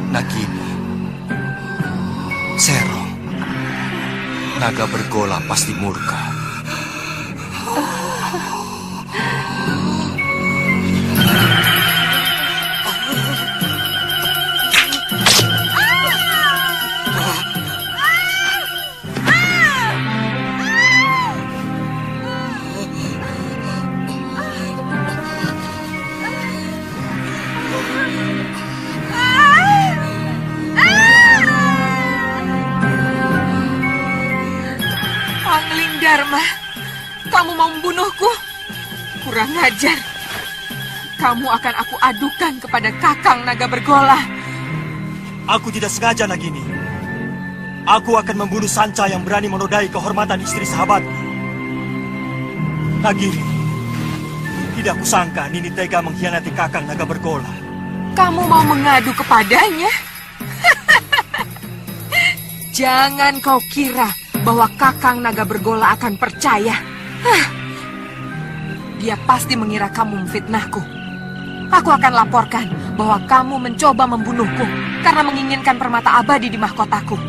Nagini, Serong, naga bergola pasti murka. Dharma, kamu mau membunuhku? Kurang ajar. Kamu akan aku adukan kepada Kakang Naga Bergola. Aku tidak sengaja, Nagini. Aku akan membunuh Sanca yang berani menodai kehormatan istri sahabatku. Nagini, tidak kusangka Nini tega mengkhianati Kakang Naga Bergola. Kamu mau mengadu kepadanya? Jangan kau kira bahwa Kakang Naga Bergola akan percaya. Dia pasti mengira kamu memfitnahku. Aku akan laporkan bahwa kamu mencoba membunuhku karena menginginkan permata abadi di mahkotaku.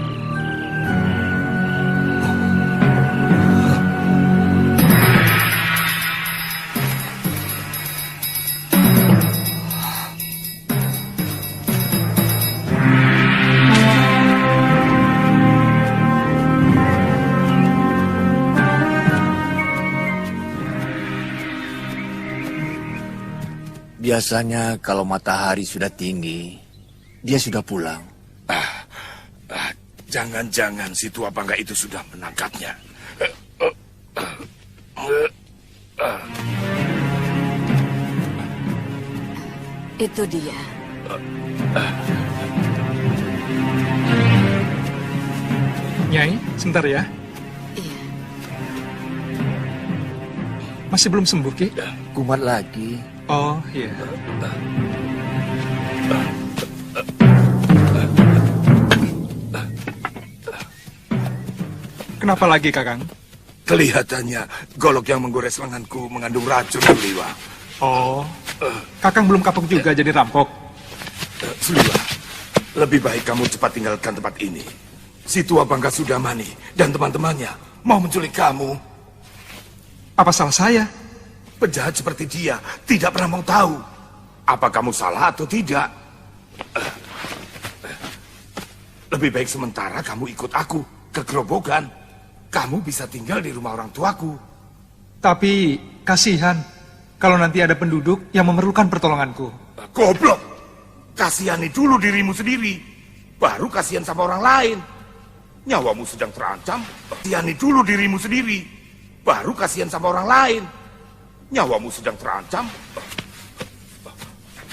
Biasanya kalau matahari sudah tinggi, dia sudah pulang. Jangan-jangan si tua bangga itu sudah menangkapnya. Itu dia. Nyai, sebentar ya. Iya. Masih belum sembuh, Ki? Kumat lagi. Oh, iya. Kenapa lagi, Kakang? Kelihatannya golok yang menggores lenganku mengandung racun, Suliwa. Oh, Kakang belum kapok juga jadi rampok? Suliwa, lebih baik kamu cepat tinggalkan tempat ini. Si tua bangga Sudamani dan teman-temannya mau menculik kamu. Apa salah saya? Penjahat seperti dia tidak pernah mau tahu apa kamu salah atau tidak. Lebih baik sementara kamu ikut aku ke gerobogan. Kamu bisa tinggal di rumah orang tuaku. Tapi kasihan kalau nanti ada penduduk yang memerlukan pertolonganku. Goblok. Kasihani dulu dirimu sendiri, baru kasihan sama orang lain. Nyawamu sedang terancam. Kasihani dulu dirimu sendiri, baru kasihan sama orang lain. Nyawamu sedang terancam,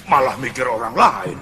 malah mikir orang lain.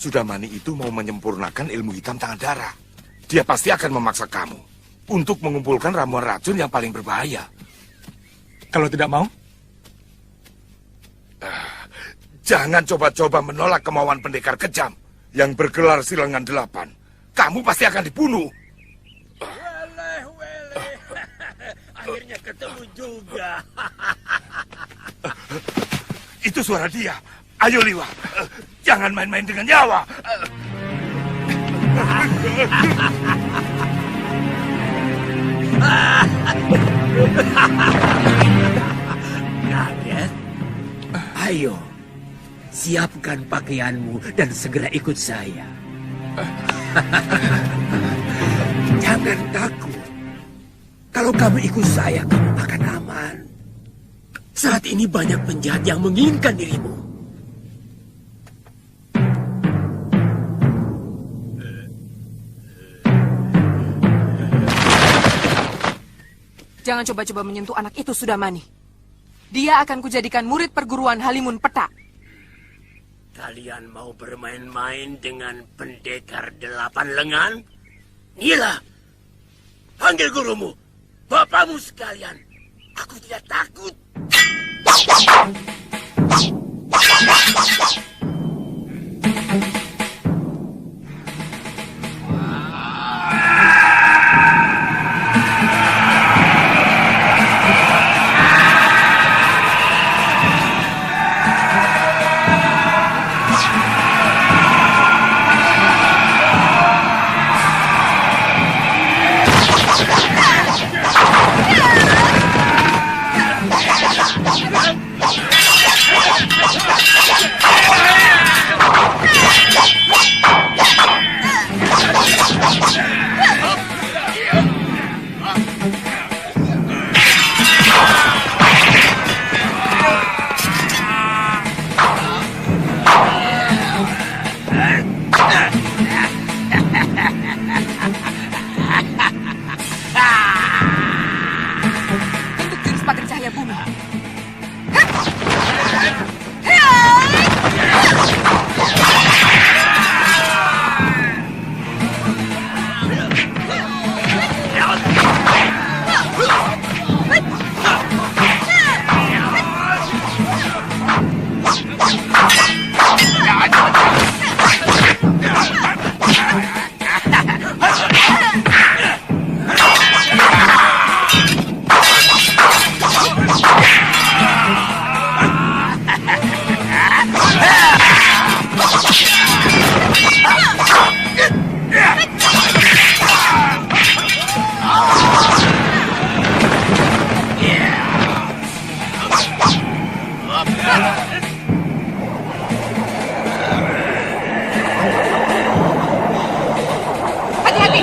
Sudamani itu mau menyempurnakan ilmu hitam tangan darah. Dia pasti akan memaksa kamu untuk mengumpulkan ramuan racun yang paling berbahaya. Kalau tidak mau? Jangan coba-coba menolak kemauan pendekar kejam yang bergelar Silangan 8. Kamu pasti akan dibunuh. Akhirnya ketemu juga. Itu suara dia. Ayo Liwa, jangan main-main dengan nyawa. Kaget? Ayo, siapkan pakaianmu dan segera ikut saya. Jangan takut. Kalau kamu ikut saya, kamu akan aman. Saat ini banyak penjahat yang menginginkan dirimu. Jangan coba-coba menyentuh anak itu, Sudamani. Dia akan kujadikan murid perguruan Halimun Petak. Kalian mau bermain-main dengan pendekar 8 lengan? Gila! Panggil gurumu, bapakmu sekalian. Aku tidak takut. Bentuk jurus pagar cahaya bumi. Hati-hati!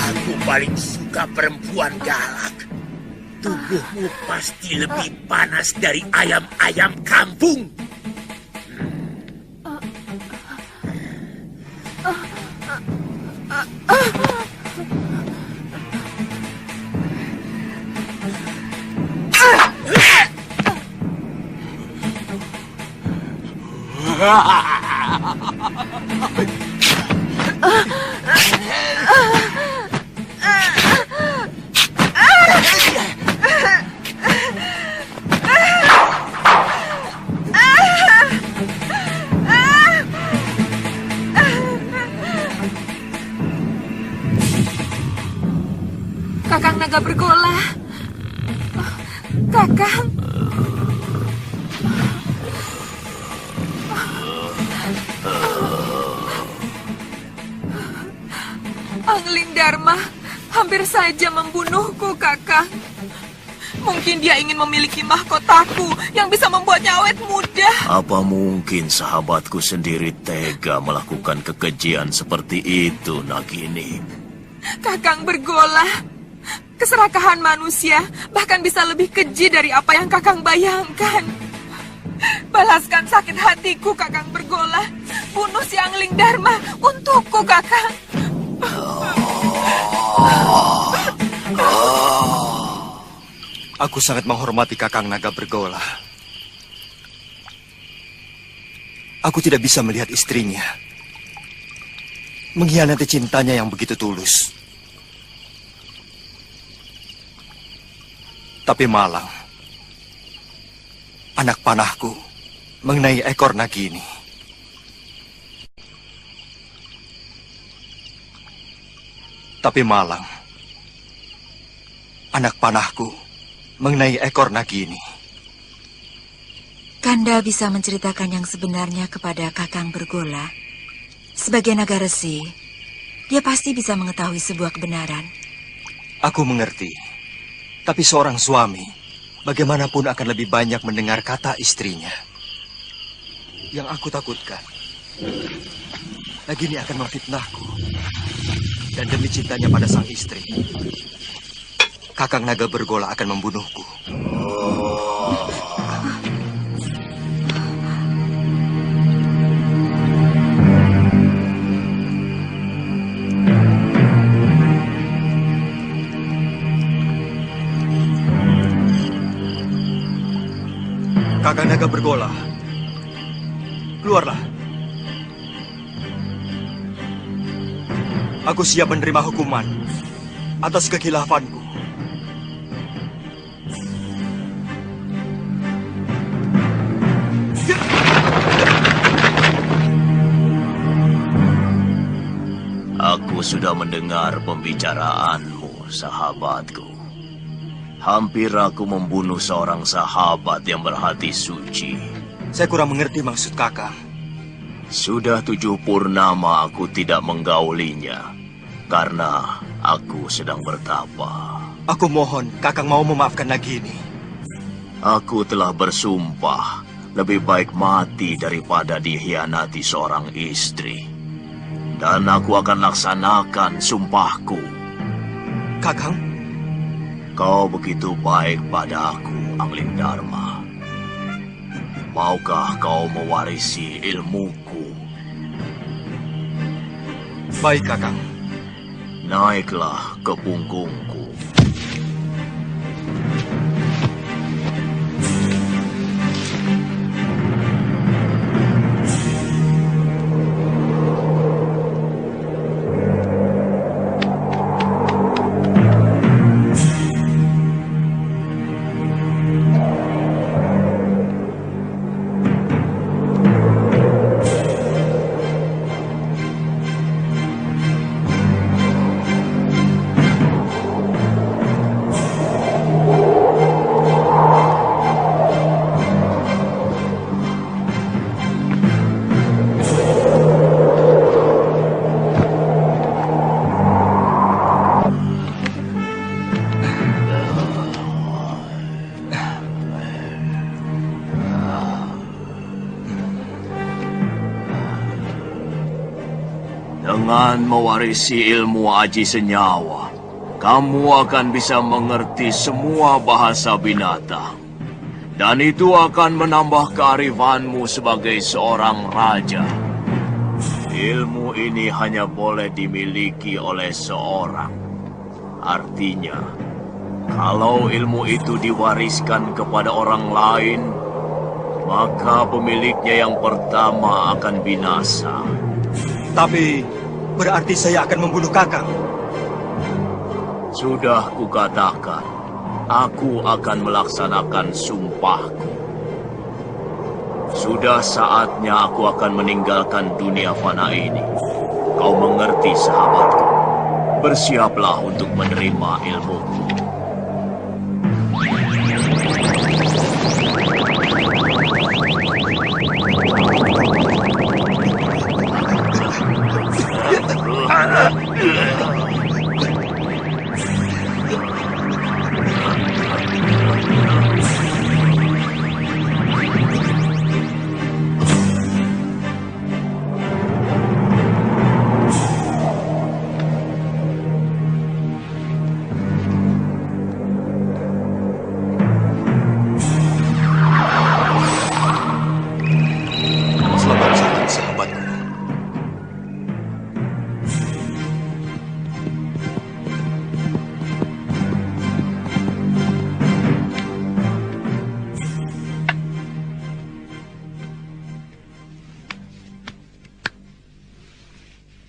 Aku paling suka perempuan galak. Tubuhmu pasti lebih panas dari ayam-ayam kampung. Kakang Naga Bergola. Kakang. Dharma hampir saja membunuhku, Kakang. Mungkin dia ingin memiliki mahkotaku yang bisa membuatnya awet muda. Apa mungkin sahabatku sendiri tega melakukan kekejian seperti itu, Nagini? Kakang Bergolah, keserakahan manusia bahkan bisa lebih keji dari apa yang Kakang bayangkan. Balaskan sakit hatiku, Kakang Bergolah. Bunuh si Angling Dharma untukku, Kakang. Aku sangat menghormati Kakang Naga Bergolah. Aku tidak bisa melihat istrinya mengkhianati cintanya yang begitu tulus. Tapi malang, anak panahku mengenai ekor Nagini. Tapi malang, anak panahku mengenai ekor Nagini. Kanda bisa menceritakan yang sebenarnya kepada Kakang Bergolah. Sebagai naga resi, dia pasti bisa mengetahui sebuah kebenaran. Aku mengerti. Tapi seorang suami, bagaimanapun akan lebih banyak mendengar kata istrinya. Yang aku takutkan, Nagini akan memfitnahku. Dan demi cintanya pada sang istri, Kakang Naga Bergolah akan membunuhku. Kakang Naga Bergolah, keluarlah. Aku siap menerima hukuman atas kekhilafanku. Aku sudah mendengar pembicaraanmu, sahabatku. Hampir aku membunuh seorang sahabat yang berhati suci. Saya kurang mengerti maksud Kakang. Sudah 7 purnama aku tidak menggaulinya, karena aku sedang bertapa. Aku mohon Kakang mau memaafkan Nagini. Aku telah bersumpah, lebih baik mati daripada dikhianati seorang istri. Dan aku akan laksanakan sumpahku. Kakang? Kau begitu baik padaku, Angling Dharma. Maukah kau mewarisi ilmuku? Baik, Kakang. Naiklah ke punggungku. Dengan mewarisi ilmu aji senyawa, kamu akan bisa mengerti semua bahasa binatang. Dan itu akan menambah kearifanmu sebagai seorang raja. Ilmu ini hanya boleh dimiliki oleh seorang. Artinya, kalau ilmu itu diwariskan kepada orang lain, maka pemiliknya yang pertama akan binasa. Tapi berarti saya akan membunuh Kakang. Sudah kukatakan, aku akan melaksanakan sumpahku. Sudah saatnya aku akan meninggalkan dunia fana ini. Kau mengerti, sahabatku? Bersiaplah untuk menerima ilmuku.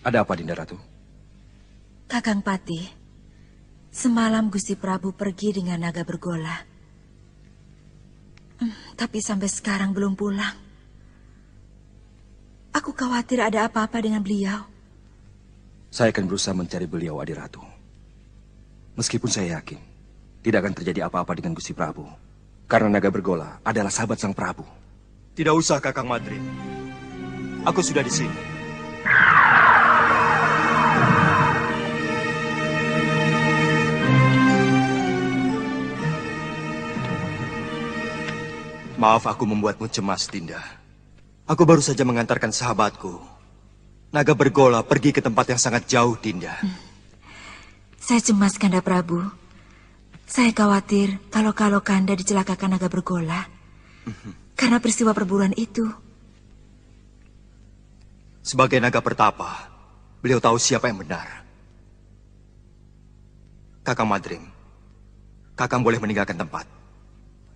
Ada apa, Dinda Ratu? Kakang Patih, semalam Gusti Prabu pergi dengan naga bergola. Tapi sampai sekarang belum pulang. Aku khawatir ada apa-apa dengan beliau. Saya akan berusaha mencari beliau, Adiratu. Meskipun saya yakin tidak akan terjadi apa-apa dengan Gusti Prabu. Karena naga bergola adalah sahabat sang Prabu. Tidak usah, Kakang Madrid. Aku sudah di sini. Maaf aku membuatmu cemas, Dinda. Aku baru saja mengantarkan sahabatku, naga bergola, pergi ke tempat yang sangat jauh, Dinda. Saya cemas, Kanda Prabu. Saya khawatir kalau Kanda dicelakakan naga bergola. Karena peristiwa perburuan itu. Sebagai naga pertapa, beliau tahu siapa yang benar. Kakang Madrim, Kakang boleh meninggalkan tempat.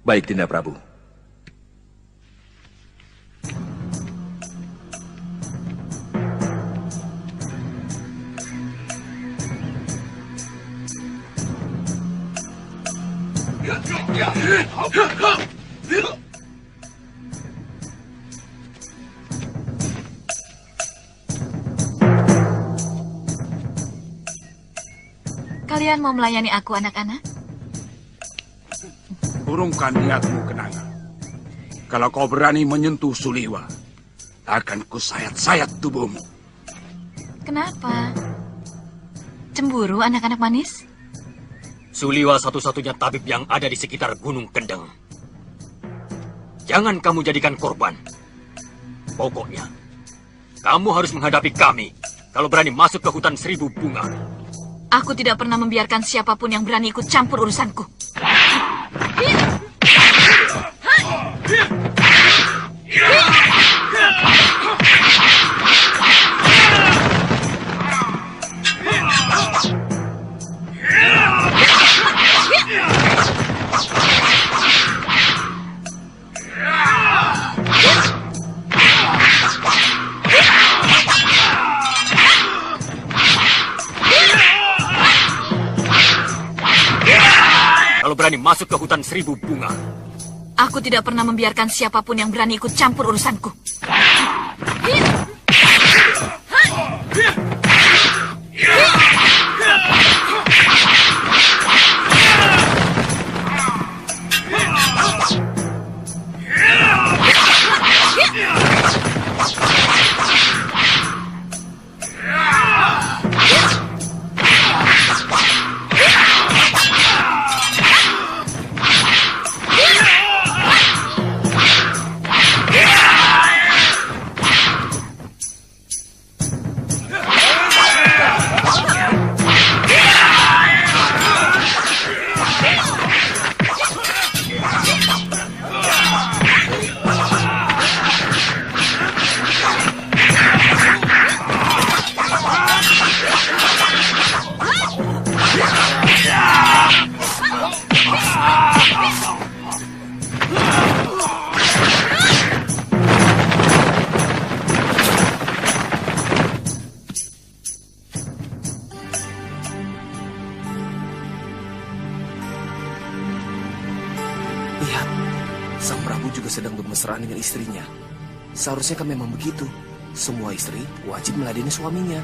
Baik, Dinda Prabu. Kalian mau melayani aku, anak-anak? Urungkan niatmu, Kenanga. Kalau kau berani menyentuh Suliwa, akan kusayat-sayat tubuhmu. Kenapa? Cemburu, anak-anak manis? Suliwa satu-satunya tabib yang ada di sekitar Gunung Kendeng. Jangan kamu jadikan korban. Pokoknya, kamu harus menghadapi kami kalau berani masuk ke hutan 1000 bunga. Aku tidak pernah membiarkan siapapun yang berani ikut campur urusanku. Kalau berani masuk ke hutan 1000 bunga. Aku tidak pernah membiarkan siapapun yang berani ikut campur urusanku. Lihat, sang Prabu juga sedang bermesraan dengan istrinya. Seharusnya kan memang begitu. Semua istri wajib meladeni suaminya.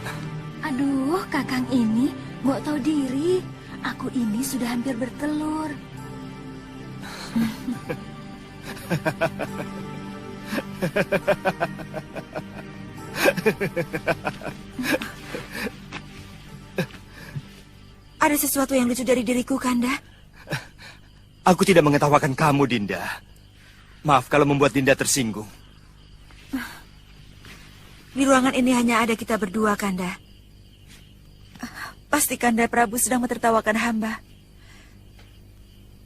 Aduh, Kakang ini nggak tahu diri. Aku ini sudah hampir bertelur. Ada sesuatu yang lucu dari diriku, Kanda? Aku tidak mengetawakan kamu, Dinda. Maaf kalau membuat Dinda tersinggung. Di ruangan ini hanya ada kita berdua, Kanda. Pasti Kanda Prabu sedang mentertawakan hamba.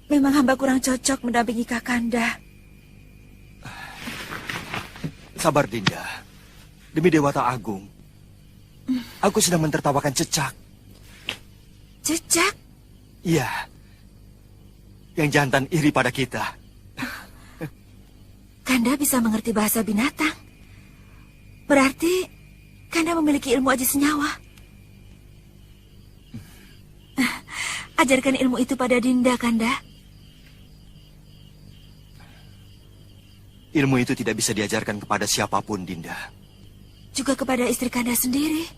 Memang hamba kurang cocok mendampingi Kakanda. Sabar, Dinda. Demi Dewata Agung. Aku sedang mentertawakan Cecak. Cecak? Iya. Yang jantan iri pada kita. Kanda bisa mengerti bahasa binatang. Berarti Kanda memiliki ilmu aji senyawa. Ajarkan ilmu itu pada Dinda, Kanda. Ilmu itu tidak bisa diajarkan kepada siapapun, Dinda. Juga kepada istri Kanda sendiri.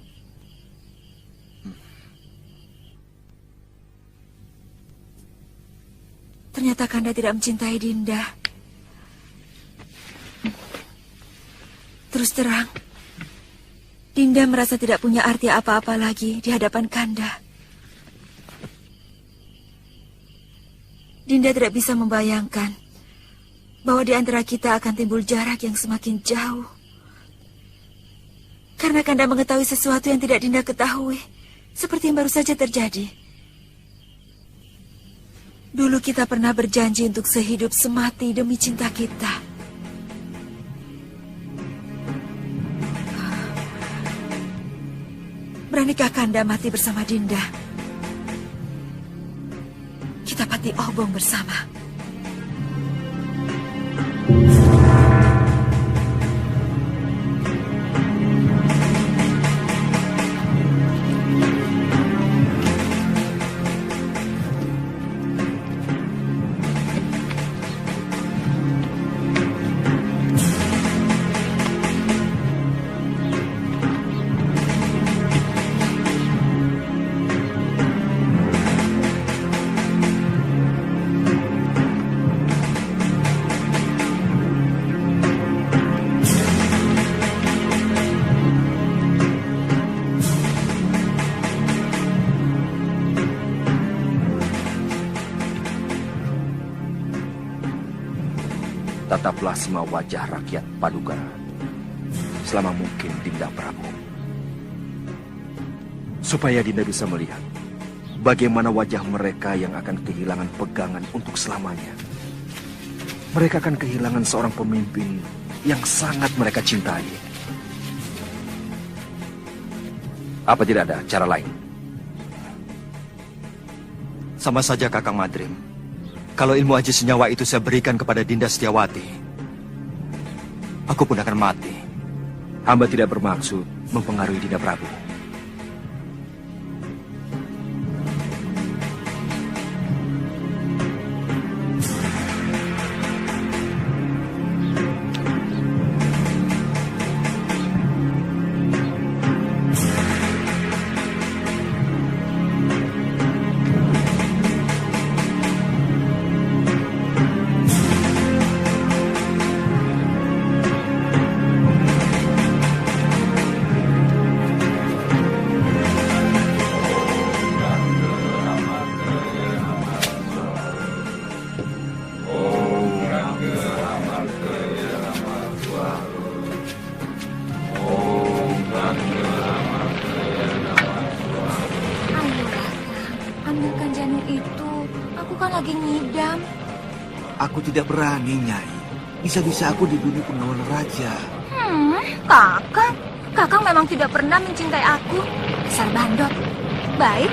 Ternyata Kanda tidak mencintai Dinda. Terus terang, Dinda merasa tidak punya arti apa-apa lagi di hadapan Kanda. Dinda tidak bisa membayangkan bahwa di antara kita akan timbul jarak yang semakin jauh. Karena Kanda mengetahui sesuatu yang tidak Dinda ketahui, seperti yang baru saja terjadi. Dulu kita pernah berjanji untuk sehidup semati demi cinta kita. Beranikah Kanda mati bersama Dinda? Kita pati obong bersama. Tataplah semua wajah rakyat Paduka selama mungkin, Dinda Prabu. Supaya Dinda bisa melihat bagaimana wajah mereka yang akan kehilangan pegangan untuk selamanya. Mereka akan kehilangan seorang pemimpin yang sangat mereka cintai. Apa tidak ada cara lain? Sama saja, Kakang Madrim. Kalau ilmu aji senyawa itu saya berikan kepada Dinda Setiawati, aku pun akan mati. Hamba tidak bermaksud mempengaruhi Dinda Prabu. Aku tidak berani, Nyai. Bisa-bisa aku dibunuh pengawal raja. Kakang memang tidak pernah mencintai aku. Dasar bandot. Baik,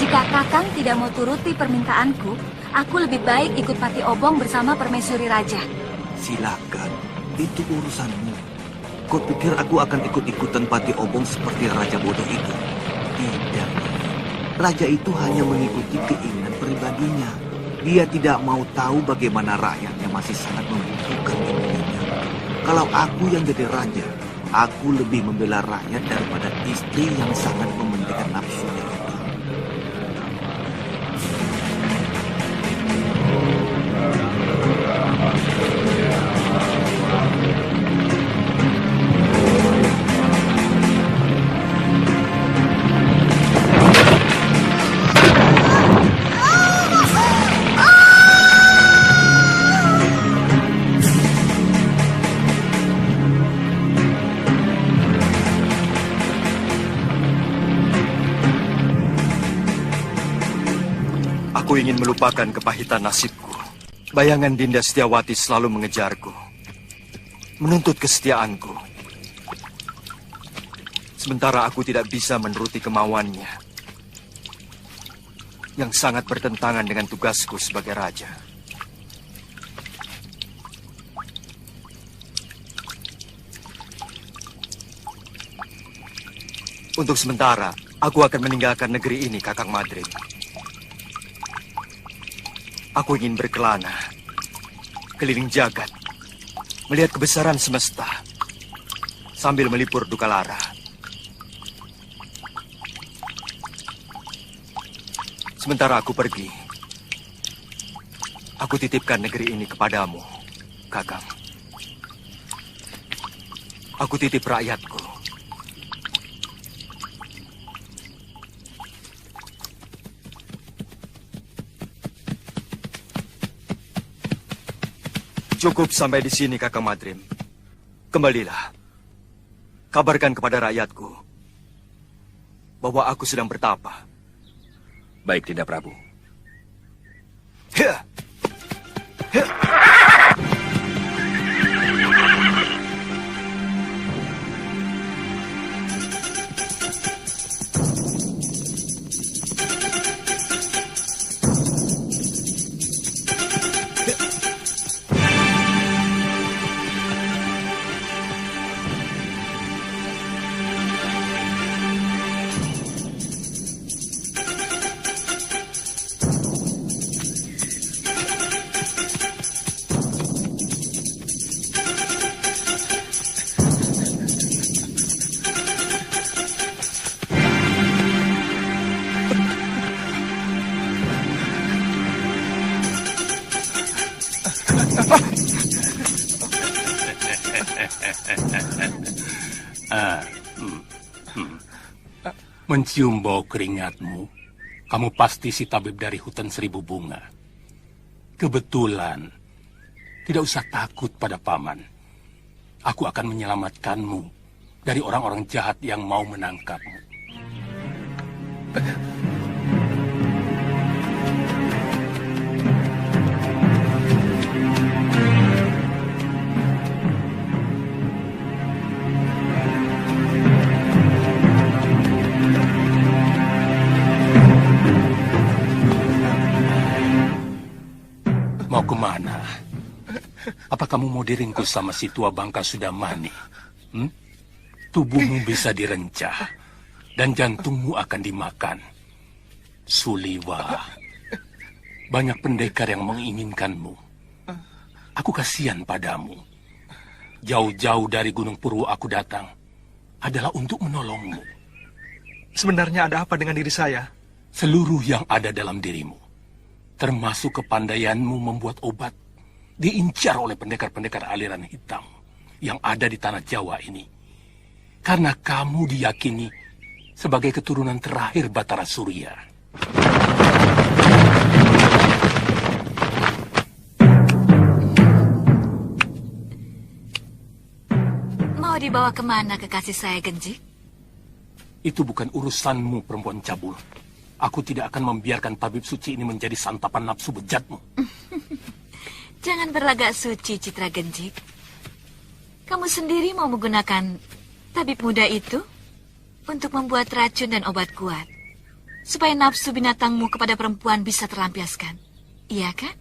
jika Kakang tidak mau turuti permintaanku, aku lebih baik ikut Pati Obong bersama Permaisuri Raja. Silakan, itu urusanmu. Kau pikir aku akan ikut-ikutan Pati Obong seperti Raja bodoh itu? Tidak. Raja itu hanya mengikuti keinginan pribadinya. Dia tidak mau tahu bagaimana rakyatnya masih sangat membutuhkan ilmunya. Kalau aku yang jadi raja, aku lebih membela rakyat daripada istri yang sangat mementingkan nafsunya itu. Aku ingin melupakan kepahitan nasibku. Bayangan Dinda Setiawati selalu mengejarku, menuntut kesetiaanku. Sementara aku tidak bisa menuruti kemauannya, yang sangat bertentangan dengan tugasku sebagai raja. Untuk sementara, aku akan meninggalkan negeri ini, Kakang Madrim. Aku ingin berkelana, keliling jagat, melihat kebesaran semesta, sambil melipur duka lara. Sementara aku pergi, aku titipkan negeri ini kepadamu, Kakang. Aku titip rakyatku. Cukup sampai di sini, Kakang Madrim. Kembalilah. Kabarkan kepada rakyatku bahwa aku sedang bertapa. Baik, Dinda Prabu. Mencium bau keringatmu, kamu pasti si tabib dari hutan seribu bunga. Kebetulan, tidak usah takut pada paman. Aku akan menyelamatkanmu dari orang-orang jahat yang mau menangkapmu. Mau kemana? Apa kamu mau diringkus sama si tua bangka Sudamani? Tubuhmu bisa direncah dan jantungmu akan dimakan. Suliwa, banyak pendekar yang menginginkanmu. Aku kasihan padamu. Jauh-jauh dari Gunung Purwo aku datang adalah untuk menolongmu. Sebenarnya ada apa dengan diri saya? Seluruh yang ada dalam dirimu, termasuk kepandaianmu membuat obat, diincar oleh pendekar-pendekar aliran hitam yang ada di tanah Jawa ini. Karena kamu diyakini sebagai keturunan terakhir Batara Surya. Mau dibawa kemana kekasih saya, Genji? Itu bukan urusanmu, perempuan cabul. Aku tidak akan membiarkan tabib suci ini menjadi santapan nafsu bejatmu. Jangan berlagak suci, Citra Genji. Kamu sendiri mau menggunakan tabib muda itu untuk membuat racun dan obat kuat, supaya nafsu binatangmu kepada perempuan bisa terlampiaskan. Iya kan?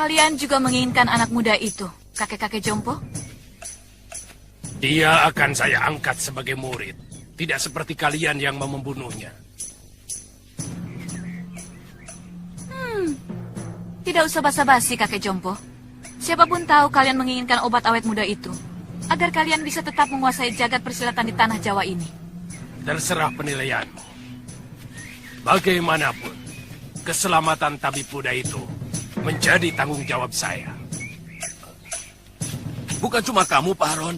kalian juga menginginkan anak muda itu, kakek-kakek jompo? Dia akan saya angkat sebagai murid. Tidak seperti kalian yang mau membunuhnya. Tidak usah basa-basi, kakek jompo. Siapapun tahu kalian menginginkan obat awet muda itu, agar kalian bisa tetap menguasai jagat persilatan di tanah Jawa ini. Terserah penilaianmu. Bagaimanapun, keselamatan tabib muda itu menjadi tanggung jawab saya. Bukan cuma kamu, Pak Haron.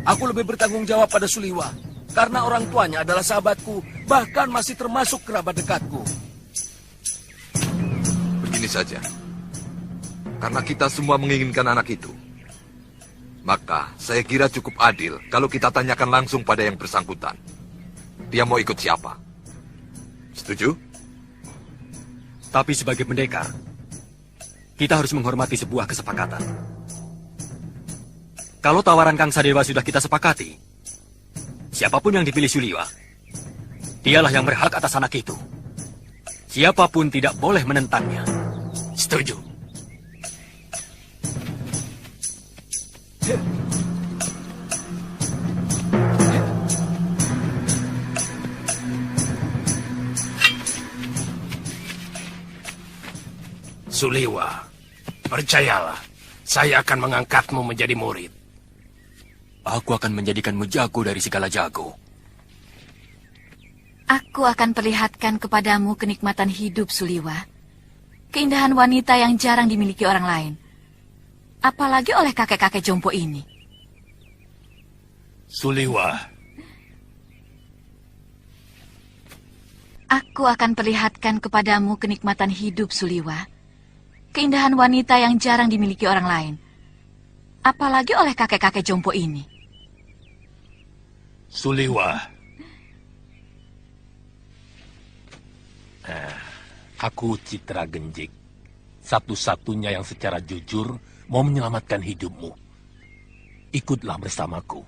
Aku lebih bertanggung jawab pada Suliwa. Karena orang tuanya adalah sahabatku, bahkan masih termasuk kerabat dekatku. Begini saja. Karena kita semua menginginkan anak itu, maka saya kira cukup adil kalau kita tanyakan langsung pada yang bersangkutan. Dia mau ikut siapa? Setuju? Tapi sebagai pendekar, kita harus menghormati sebuah kesepakatan. Kalau tawaran Kang Sadewa sudah kita sepakati, siapapun yang dipilih Suliwa, dialah yang berhak atas anak itu. Siapapun tidak boleh menentangnya. Setuju. Suliwa, percayalah, saya akan mengangkatmu menjadi murid. Aku akan menjadikanmu jago dari segala jago. Aku akan perlihatkan kepadamu kenikmatan hidup, Suliwa. Keindahan wanita yang jarang dimiliki orang lain. Apalagi oleh kakek-kakek jompo ini. Suliwa. Aku akan perlihatkan kepadamu kenikmatan hidup, Suliwa. Keindahan wanita yang jarang dimiliki orang lain. Apalagi oleh kakek-kakek jompo ini. Suliwa. Aku Citra Genjik. Satu-satunya yang secara jujur mau menyelamatkan hidupmu. Ikutlah bersamaku.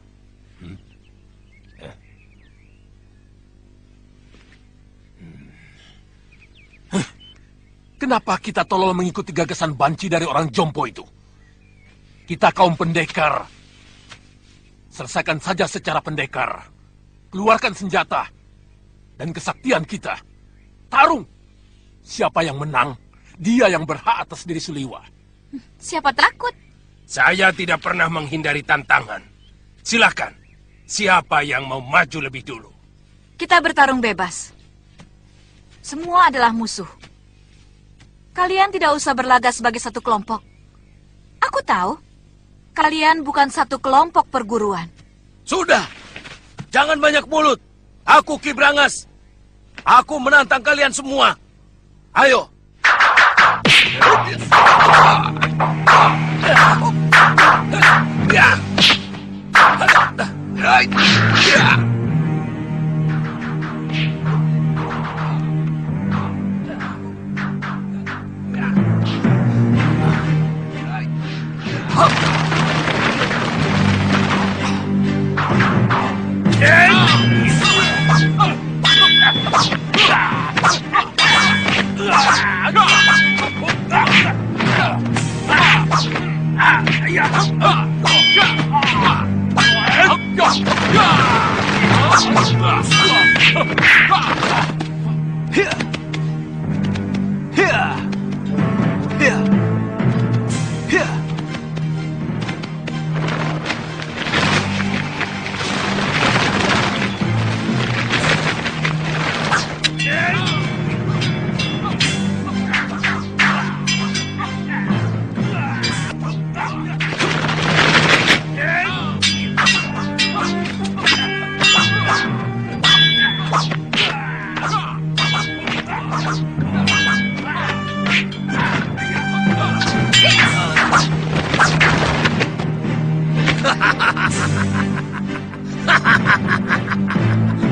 Kenapa kita tolol mengikuti gagasan banci dari orang jompo itu? Kita kaum pendekar. Selesaikan saja secara pendekar. Keluarkan senjata. Dan kesaktian kita. Tarung. Siapa yang menang, dia yang berhak atas diri Suliwa. Siapa takut? Saya tidak pernah menghindari tantangan. Silakan. Siapa yang mau maju lebih dulu? Kita bertarung bebas. Semua adalah musuh. Kalian tidak usah berlagak sebagai satu kelompok. Aku tahu, kalian bukan satu kelompok perguruan. Sudah, jangan banyak mulut. Aku Ki Brangas. Aku menantang kalian semua. Ayo.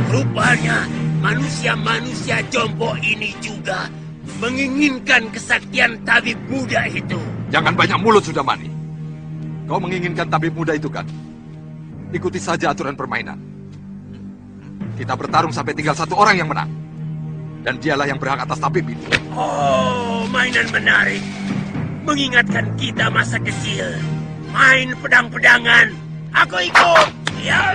Rupanya manusia-manusia jompo ini juga menginginkan kesaktian tabib muda itu. Jangan banyak mulut sudah, Mani. Kau menginginkan tabib muda itu kan? Ikuti saja aturan permainan. Kita bertarung sampai tinggal satu orang yang menang. Dan dialah yang berhak atas tabib ini. Oh, mainan menarik. mengingatkan kita masa kecil. Main pedang-pedangan. Aku ikut. Ya.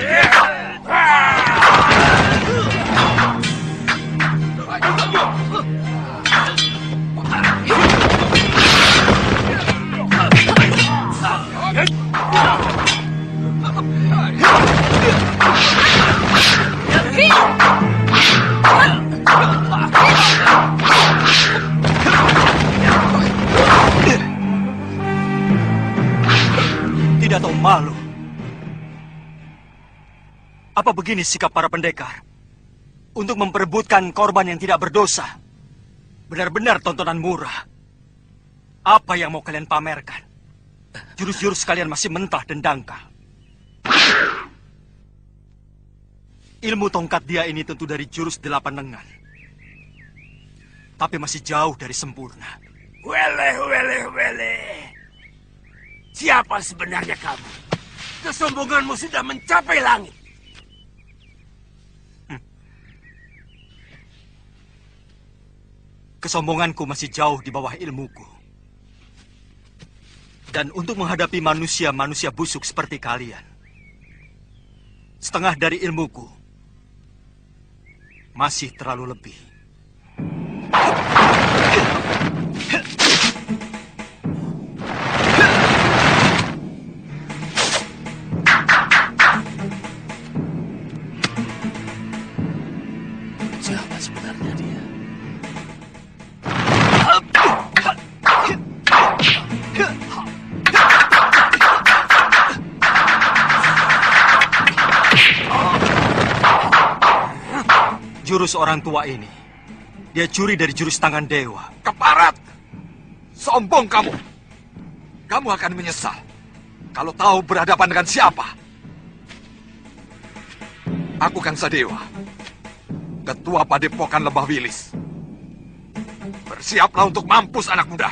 Tidak tahu malu. Apa begini sikap para pendekar? Untuk memperebutkan korban yang tidak berdosa. Benar-benar tontonan murah. Apa yang mau kalian pamerkan? Jurus-jurus kalian masih mentah dan dangkal. Ilmu tongkat dia ini tentu dari jurus 8 lengan. Tapi masih jauh dari sempurna. Weleh. Siapa sebenarnya kamu? Kesombonganmu sudah mencapai langit. Kesombonganku masih jauh di bawah ilmuku. Dan untuk menghadapi manusia-manusia busuk seperti kalian, setengah dari ilmuku masih terlalu lebih. Siapa sebenarnya dia? Jurus orang tua ini, dia curi dari jurus tangan dewa. Keparat! Sombong kamu! Kamu akan menyesal kalau tahu berhadapan dengan siapa. Aku Kang Sadewa, Ketua Padepokan Lembah Wilis. Bersiaplah untuk mampus anak muda.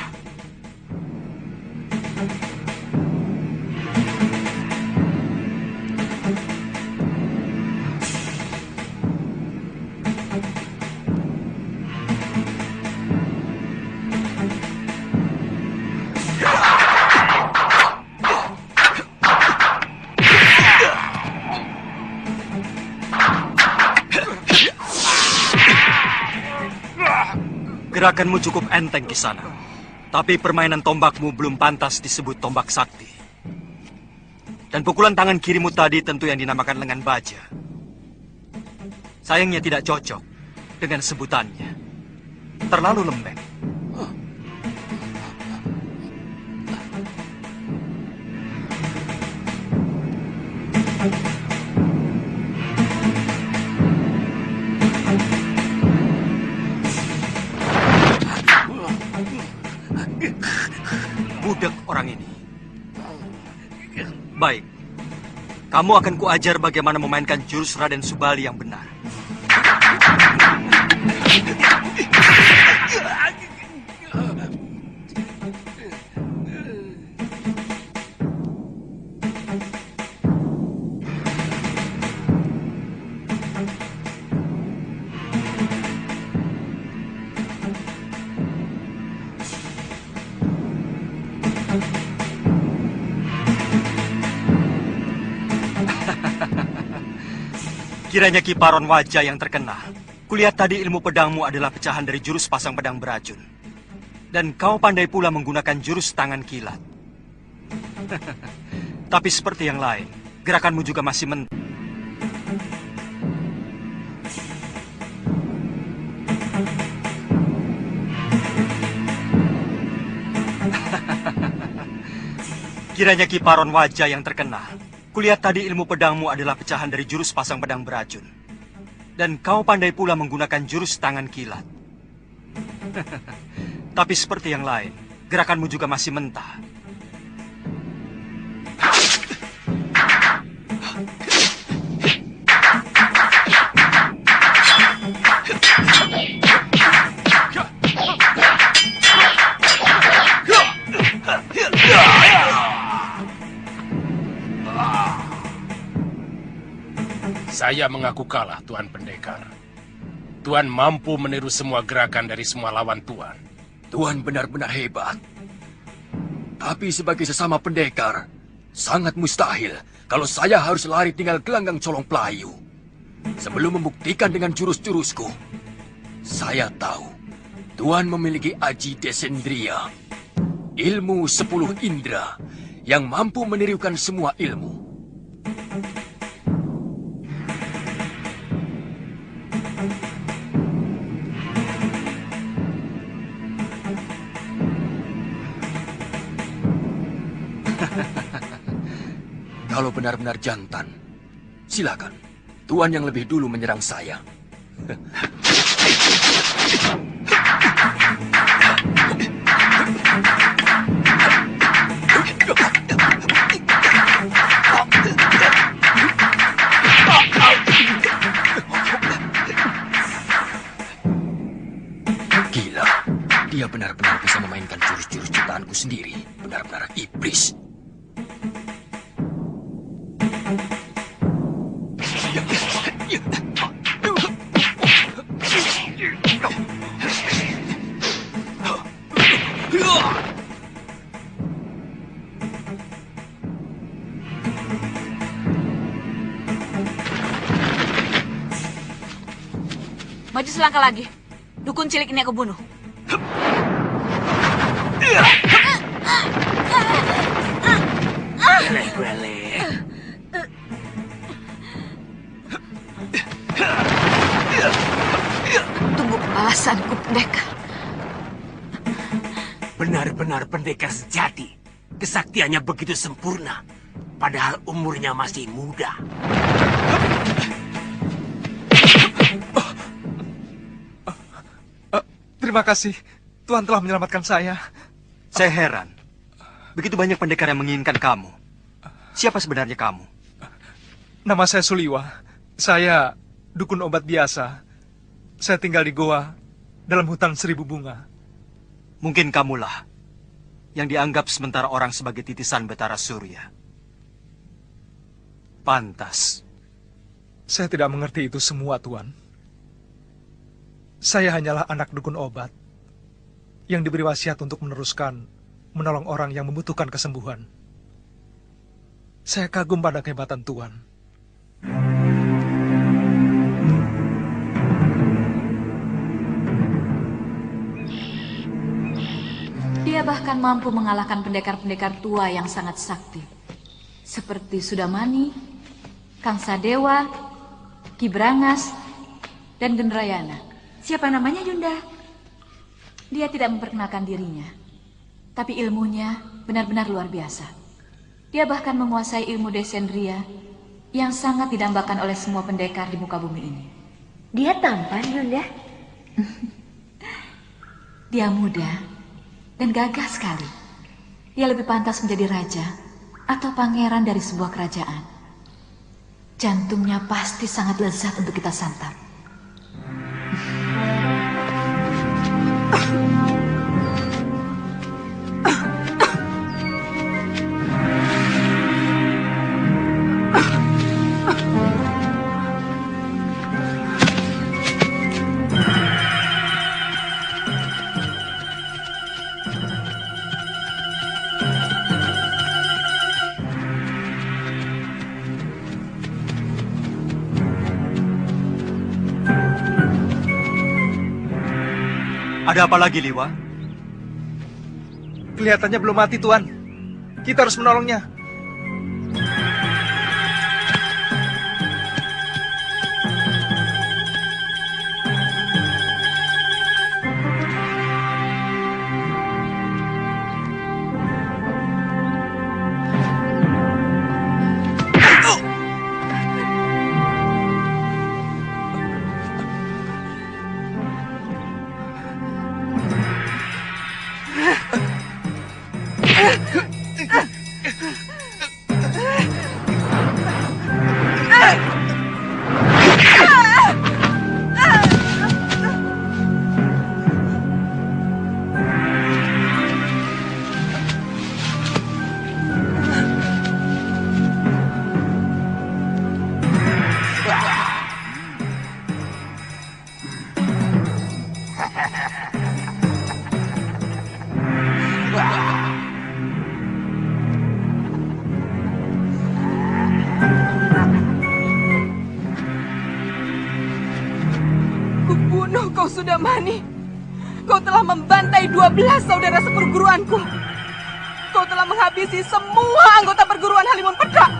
Gerakanmu cukup enteng di sana. Tapi permainan tombakmu belum pantas disebut tombak sakti. Dan pukulan tangan kirimu tadi tentu yang dinamakan lengan baja. Sayangnya tidak cocok dengan sebutannya. Terlalu lembek. Budak orang ini. Baik. Kamu akan kuajar bagaimana memainkan jurus Raden Subali yang benar. Kiranya Kiparon Wajah yang terkenal. Kulihat tadi ilmu pedangmu adalah pecahan dari jurus pasang pedang beracun. Dan kau pandai pula menggunakan jurus tangan kilat. Tapi seperti yang lain, gerakanmu juga masih mentah. Kiranya Kiparon Wajah yang terkenal. Kulihat tadi ilmu pedangmu adalah pecahan dari jurus pasang pedang beracun. Dan kau pandai pula menggunakan jurus tangan kilat. Tapi seperti yang lain, gerakanmu juga masih mentah. Saya mengaku kalah, Tuan Pendekar. Tuan mampu meniru semua gerakan dari semua lawan Tuan. Tuan benar-benar hebat. Tapi sebagai sesama pendekar, sangat mustahil kalau saya harus lari tinggal gelanggang colong pelayu. Sebelum membuktikan dengan jurus-jurusku, saya tahu Tuan memiliki Aji Descendria, ilmu 10 indera yang mampu menirukan semua ilmu. Kalau benar-benar jantan, silakan. Tuan yang lebih dulu menyerang saya. Gila, dia benar-benar bisa memainkan jurus-jurus ciptaanku sendiri. Benar-benar iblis. Maju selangkah lagi. Dukun cilik ini aku bunuh. Tunggu pembalasanku, pendekar. Benar-benar pendekar sejati. Kesaktiannya begitu sempurna. Padahal umurnya masih muda. Terima kasih. Tuhan telah menyelamatkan saya. Saya heran. Begitu banyak pendekar yang menginginkan kamu. Siapa sebenarnya kamu? Nama saya Suliwa. Saya dukun obat biasa. Saya tinggal di goa dalam hutan 1000 bunga. Mungkin kamulah yang dianggap sementara orang sebagai titisan Betara Surya. Pantas. Saya tidak mengerti itu semua, Tuan. Saya hanyalah anak dukun obat yang diberi wasiat untuk menolong orang yang membutuhkan kesembuhan. Saya kagum pada kehebatan Tuan. Dia bahkan mampu mengalahkan pendekar-pendekar tua yang sangat sakti. Seperti Sudamani, Kang Sadewa, Ki Brangas, dan Gendrayana. Siapa namanya, Yunda? Dia tidak memperkenalkan dirinya. Tapi ilmunya benar-benar luar biasa. Dia bahkan menguasai ilmu Descendria yang sangat didambakan oleh semua pendekar di muka bumi ini. Dia tampan, Yunda? Dia muda dan gagah sekali. Dia lebih pantas menjadi raja atau pangeran dari sebuah kerajaan. Jantungnya pasti sangat lezat untuk kita santap. Ada apa lagi, Liwa? Kelihatannya belum mati, Tuan. Kita harus menolongnya. kau Sudamani. Kau telah membantai 12 saudara seperguruanku. Kau telah menghabisi semua anggota perguruan Halimun Pedang.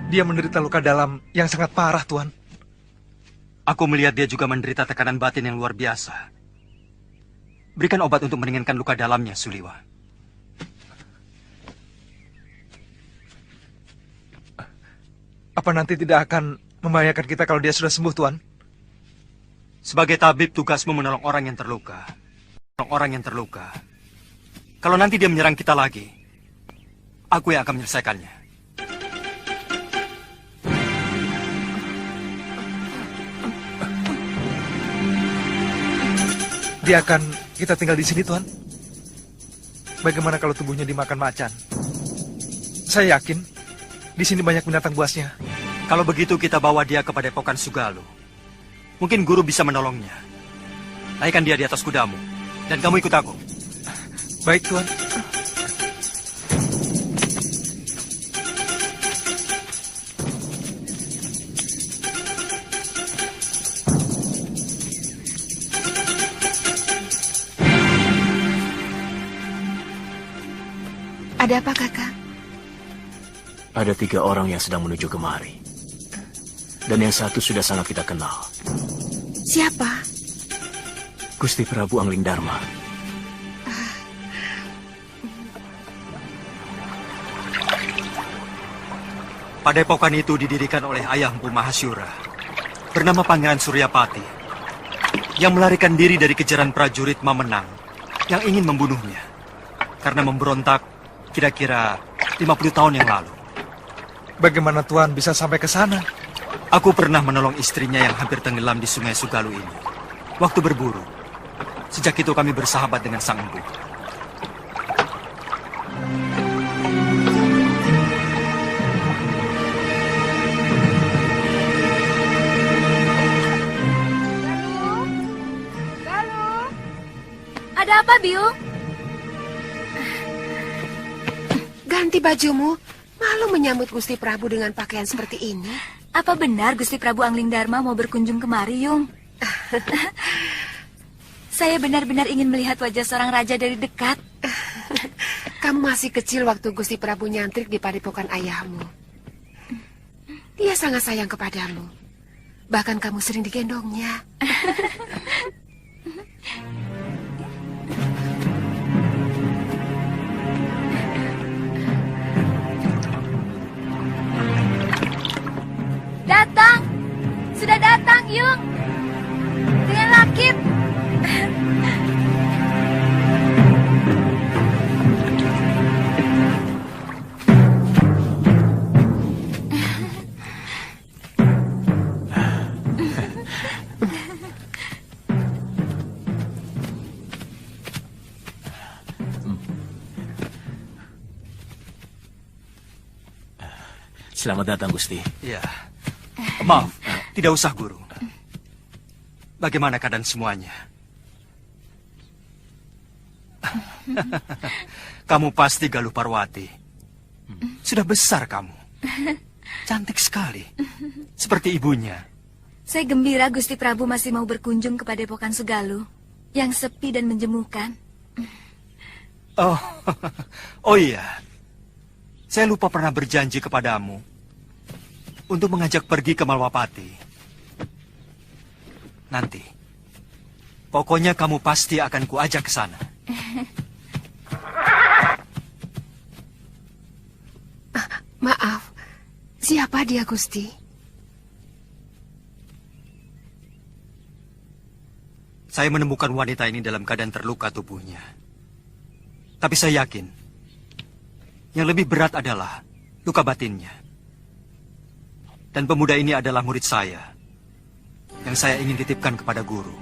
Dia menderita luka dalam yang sangat parah, Tuan. Aku melihat dia juga menderita tekanan batin yang luar biasa. Berikan obat untuk meringankan luka dalamnya, Suliwa. Apa nanti tidak akan membahayakan kita kalau dia sudah sembuh, Tuan? Sebagai tabib, tugasmu menolong orang yang terluka. Kalau nanti dia menyerang kita lagi, aku yang akan menyelesaikannya. Dia akan kita tinggal di sini, Tuan. Bagaimana kalau tubuhnya dimakan macan? Saya yakin di sini banyak binatang buasnya. Kalau begitu kita bawa dia ke Padepokan Sugalu. Mungkin guru bisa menolongnya. Naikkan dia di atas kudamu, dan kamu ikut aku. Baik, Tuan. Ada apa, Kakak? Ada 3 orang yang sedang menuju kemari. Dan yang satu sudah sangat kita kenal. Siapa? Gusti Prabu Angling Dharma. Padepokan itu didirikan oleh ayah Empu Mahasyura, bernama Pangeran Suryapati, yang melarikan diri dari kejaran prajurit Mamenang yang ingin membunuhnya karena memberontak kira-kira 50 tahun yang lalu. Bagaimana Tuan bisa sampai ke sana? Aku pernah menolong istrinya yang hampir tenggelam di Sungai Sugalu ini waktu berburu. Sejak itu kami bersahabat dengan Sang Empu. Ada apa, Biung? Ganti bajumu. Malu menyambut Gusti Prabu dengan pakaian seperti ini. Apa benar Gusti Prabu Angling Dharma mau berkunjung kemari, Yung? Saya benar-benar ingin melihat wajah seorang raja dari dekat. Kamu masih kecil waktu Gusti Prabu nyantrik di padepokan ayahmu. Dia sangat sayang kepadamu. Bahkan kamu sering digendongnya. Datang! Sudah datang, Yung! Dengan Lakit! Selamat datang, Gusti. Ya. Maaf, tidak usah, Guru. Bagaimana keadaan semuanya? Kamu pasti Galuh Parwati. Sudah besar kamu. Cantik sekali. Seperti ibunya. Saya gembira Gusti Prabu masih mau berkunjung ke Padepokan Sugalu yang sepi dan menjemukan. Oh iya. Saya lupa pernah berjanji kepadamu untuk mengajak pergi ke Malwapati. Nanti, pokoknya kamu pasti akan kuajak ke sana. Maaf, siapa dia, Gusti? Saya menemukan wanita ini dalam keadaan terluka tubuhnya. Tapi saya yakin, yang lebih berat adalah luka batinnya. Dan pemuda ini adalah murid saya, yang saya ingin titipkan kepada guru.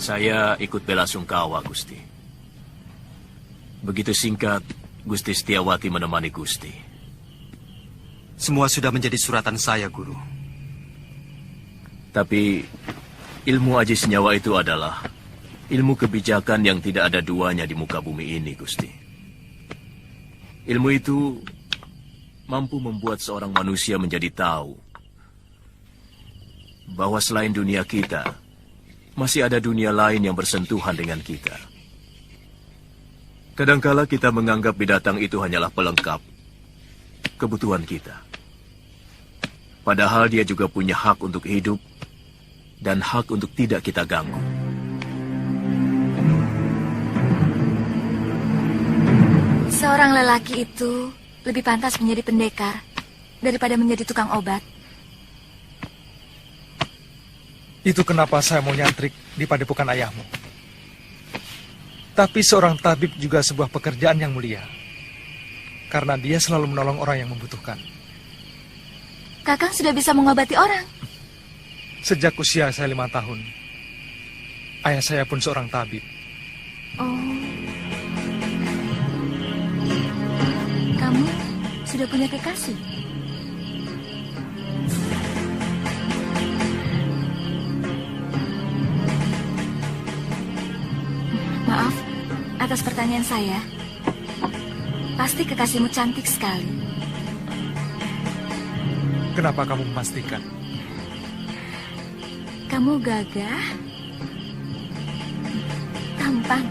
Saya ikut bela sungkawa, Gusti. Begitu singkat, Gusti Setiawati menemani Gusti. Semua sudah menjadi suratan saya, Guru. Tapi ilmu Aji Senyawa itu adalah ilmu kebijakan yang tidak ada duanya di muka bumi ini, Gusti. Ilmu itu mampu membuat seorang manusia menjadi tahu bahwa selain dunia kita, masih ada dunia lain yang bersentuhan dengan kita. Kadangkala kita menganggap binatang itu hanyalah pelengkap kebutuhan kita. Padahal dia juga punya hak untuk hidup dan hak untuk tidak kita ganggu. Seorang lelaki itu lebih pantas menjadi pendekar daripada menjadi tukang obat. Itu kenapa saya mau nyantrik di padepokan ayahmu. Tapi seorang tabib juga sebuah pekerjaan yang mulia. Karena dia selalu menolong orang yang membutuhkan. Kakang sudah bisa mengobati orang. Sejak usia saya 5 tahun. Ayah saya pun seorang tabib. Oh. Kamu sudah punya kekasih? Maaf atas pertanyaan saya. Pasti kekasihmu cantik sekali. Kenapa kamu memastikan? Kamu gagah, tampan.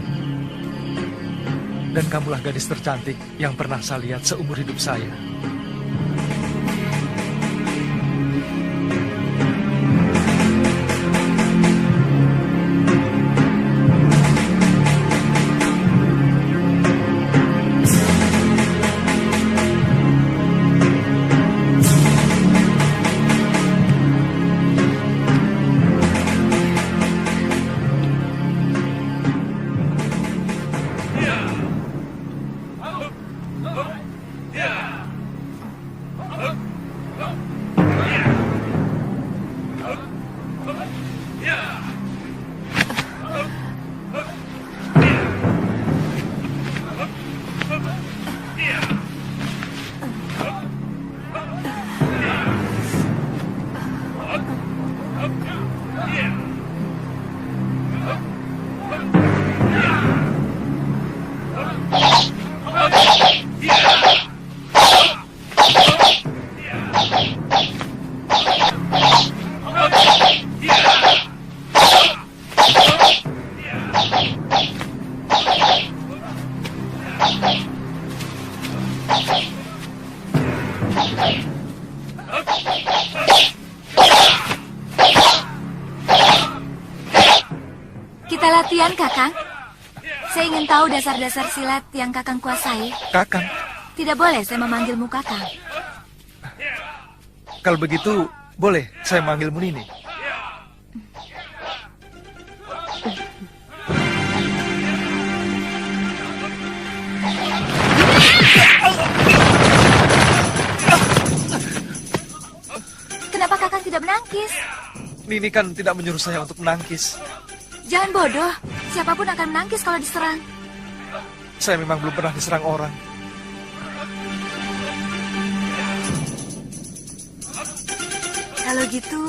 Dan kamulah gadis tercantik yang pernah saya lihat seumur hidup saya. Kita latihan, Kakang. Saya ingin tahu dasar-dasar silat yang Kakang kuasai. Kakang? Tidak boleh saya memanggilmu Kakang. Kalau begitu, boleh saya manggilmu Nini. Kenapa Kakang tidak menangkis? Nini kan tidak menyuruh saya untuk menangkis. Jangan bodoh. Siapapun akan menangkis kalau diserang. Saya memang belum pernah diserang orang. Kalau gitu...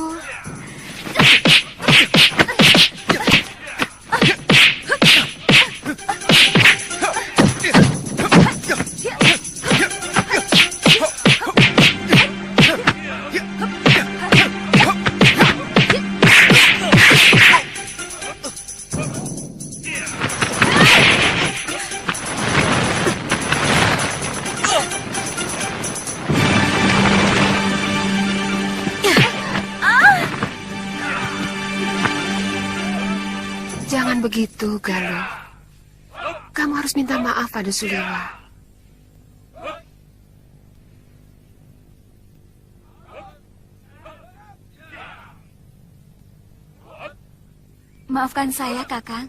Jangan begitu, Galuh. Kamu harus minta maaf pada Suliwa. Maafkan saya, Kakang.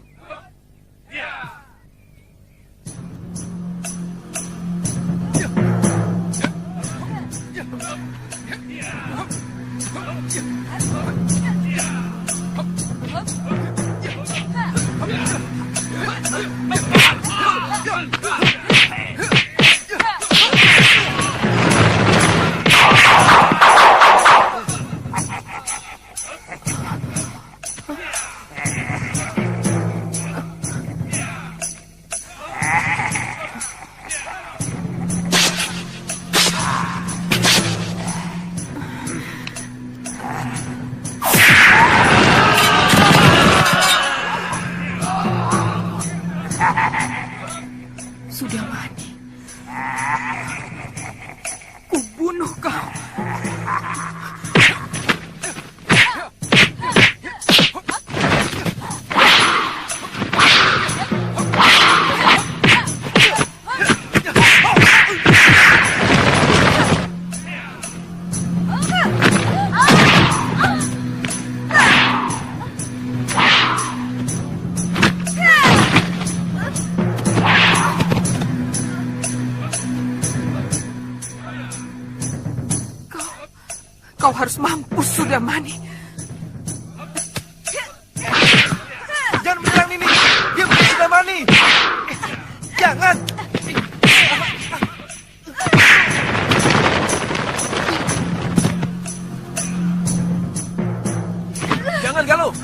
Sudamani, ku bunuh kau. Kau harus mampus, Sudamani. Jangan menyerang Nini. Dia bukan Sudamani. Jangan. Jangan, Galuh.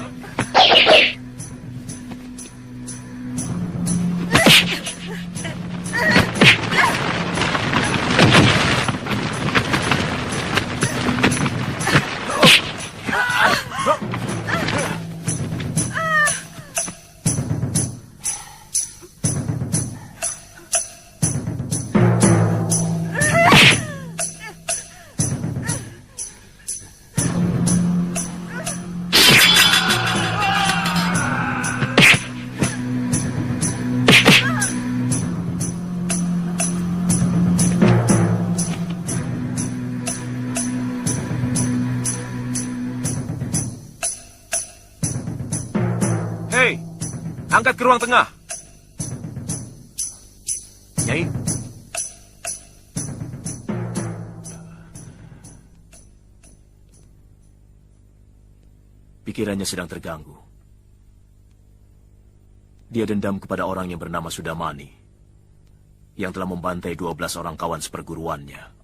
Angkat ke ruang tengah. Nyai. Pikirannya sedang terganggu. Dia dendam kepada orang yang bernama Sudamani, yang telah membantai 12 orang kawan seperguruannya.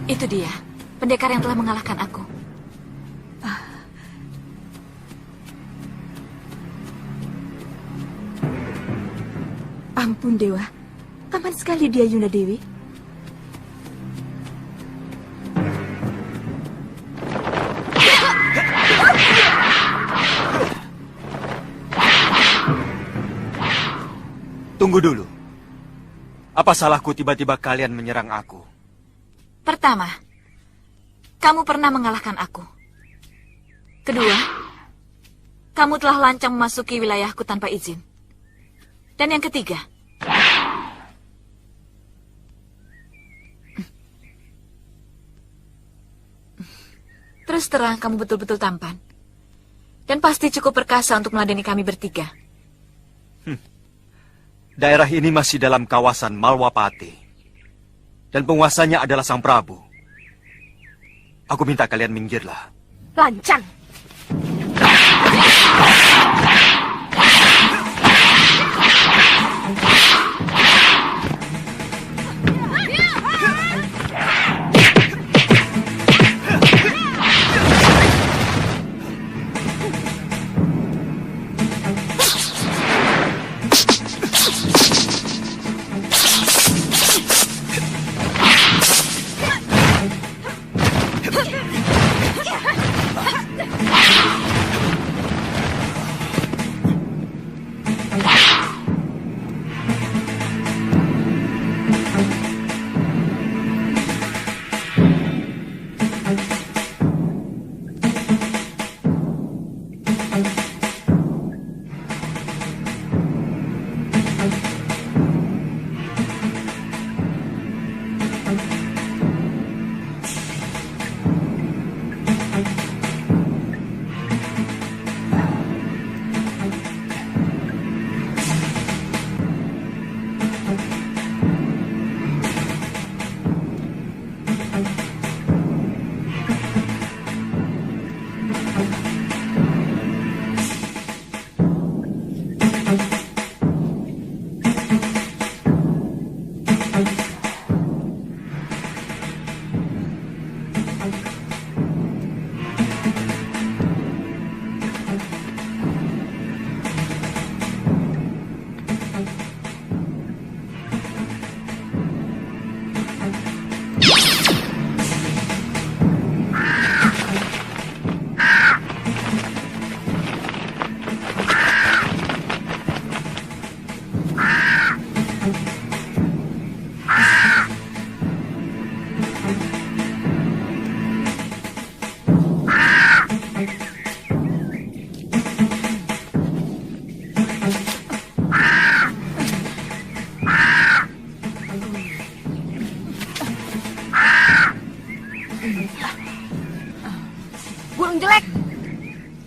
Itu dia, pendekar yang telah mengalahkan aku. Ampun, Dewa. Aman sekali dia, Yunda Dewi. Tunggu dulu. Apa salahku tiba-tiba kalian menyerang aku? Pertama, kamu pernah mengalahkan aku. Kedua, kamu telah lancang memasuki wilayahku tanpa izin. Dan yang ketiga, terus terang kamu betul-betul tampan. Dan pasti cukup perkasa untuk meladeni kami bertiga. Daerah ini masih dalam kawasan Malwapati. Dan penguasanya adalah Sang Prabu. Aku minta kalian minggirlah. Lancang.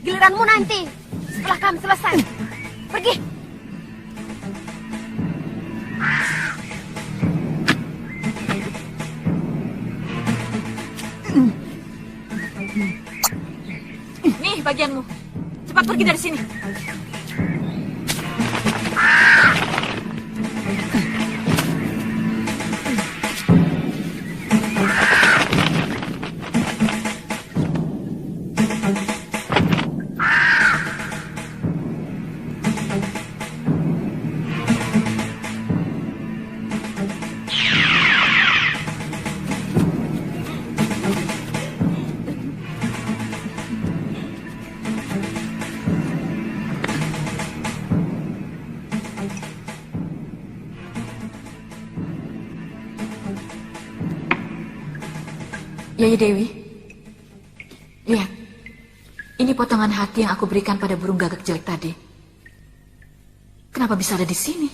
Giliranmu nanti, setelah kami selesai. Pergi. Nih bagianmu. Cepat pergi dari sini. Yai Dewi, lihat, ini potongan hati yang aku berikan pada burung gagak jelek tadi. Kenapa bisa ada di sini?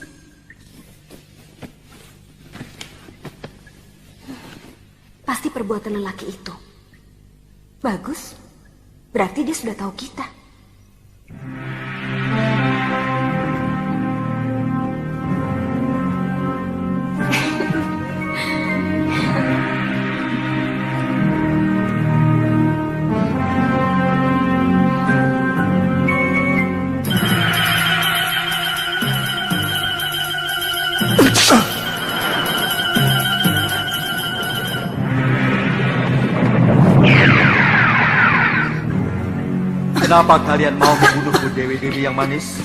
Pasti perbuatan lelaki itu. Bagus, berarti dia sudah tahu kita. Kenapa kalian mau membunuhku, Dewi-Dewi yang manis?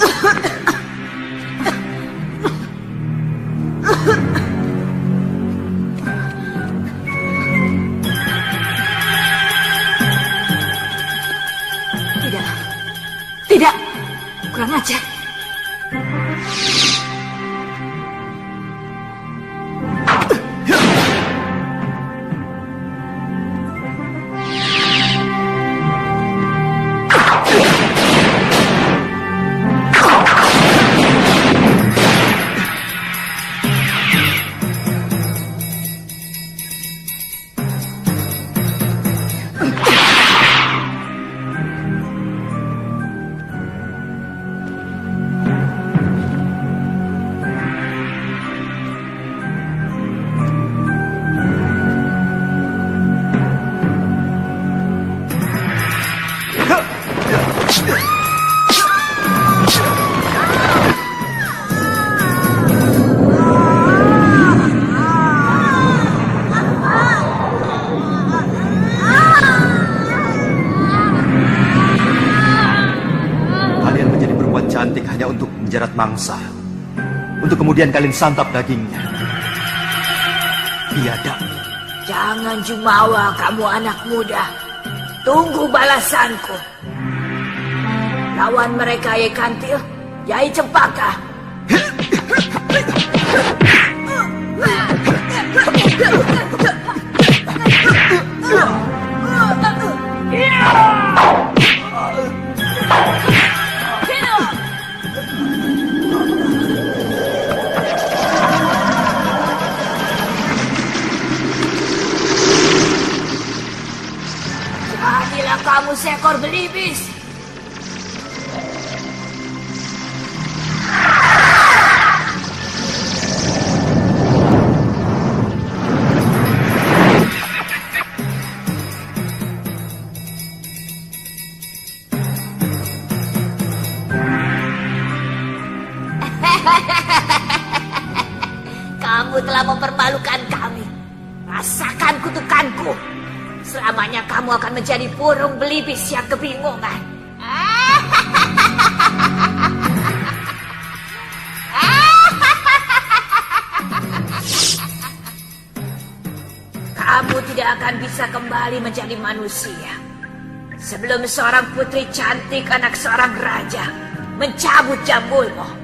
Tidak. Tidak. Kurang ajar. Mangsa untuk kemudian kalian santap dagingnya. Biadab. Jangan jumawa kamu anak muda. Tunggu balasanku. Lawan mereka Yai Kantil, Yai Cempaka. Kamu seekor belibis. Kamu telah mempermalukan kami. Rasakan kutukanku. Selamanya kamu akan menjadi burung belibis yang kebingungan. Kamu tidak akan bisa kembali menjadi manusia sebelum seorang putri cantik anak seorang raja mencabut jambulmu.